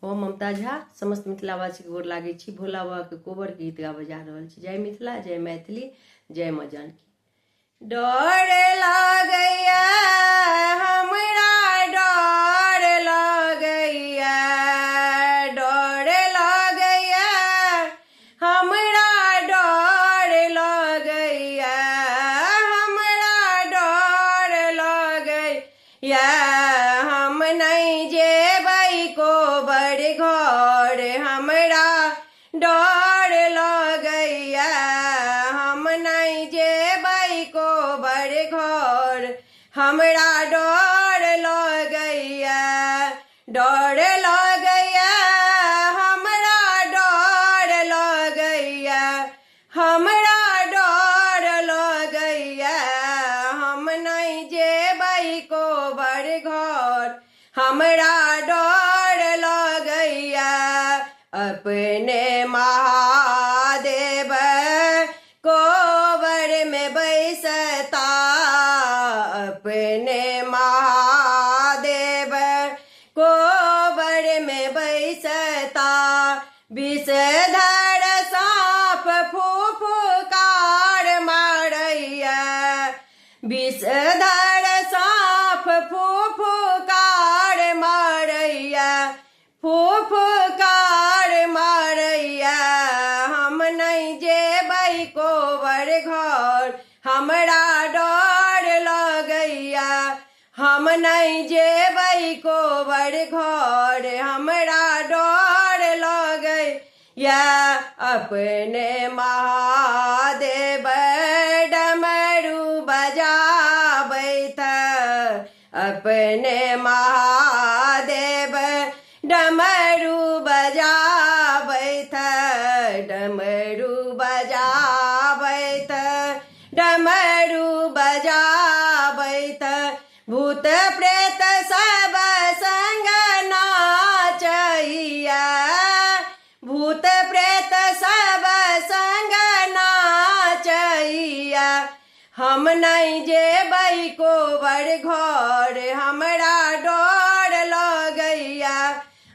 हम ममता झा समस्त मिथिलावासी के गोर लागे छी। भोला बाबा के कोबर के गीत गाबे जा रहल छी। जय मिथिला, जय मैथिली, जय माँ जानकी। डर लागैया हमरा, डर लागैया, डर लागैया हमरा, डर लागैया, हमरा डर लागैया। हम नहीं जेबै कोबर घर, हमरा डर लगैया। हम नहीं जेबै कोबर घर, हमरा डर लगैया। डर लगैया हमरा, डर लगैया, हमरा डर लगैया। हम नहीं जेबै कोबर घर, हमरा डर लगैया। अपने महादेव कोबर में बैसता, अपने महादेव कोबर में बैसता। विषधर साँप फुफकार मारैया, विषधर साँप फुफकार मारैया, फुफकार मारैया। हम नहीं जेबै कोबर घर, हमरा डर लगैया। हम नहीं जेबै कोबर घर, हमरा डर लगैया। अपने महादेव डमरू बजाबैत, अपने महादेव डमरू बजाबैत, डमरू बजाबैत, डमरू बजाबैत। भूत प्रेत सब संग नाचैया, भूत प्रेत सब संग नाचैया। हम नहीं जेबै कोबर घर, हमरा डर लगैया।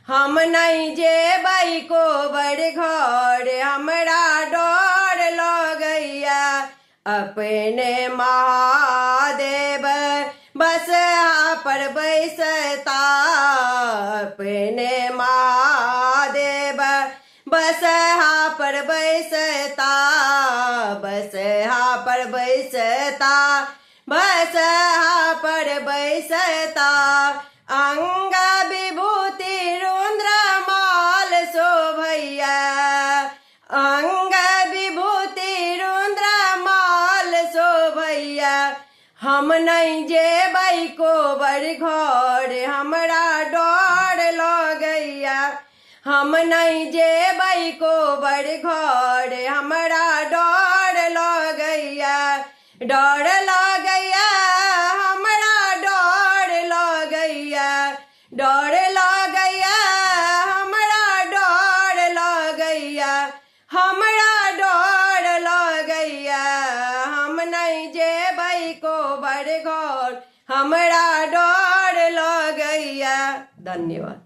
हम नहीं जेबै कोबर घर, हमरा डर लगैया। अपने महादेव बसहा पर बैसता, अपने महादेव बसहा पर बैसता, बसहा पर बैसता, बसहा पर बैसता। अंग विभूति रुद्रमाल शोभैया, अंग विभूति रुद्रमाल शोभैया। हम नहीं जेबै कोबर घर, हमरा डर लगैया। हम नहीं जेबै कोबर घर, हमरा डर लगैया। डर लगैया हमरा, डर लगैया, डर लगैया हमरा, डर लगैया, हमरा डर लगैया। हम नहीं जेबै कोबर घर, हमरा डर लगैया। धन्यवाद।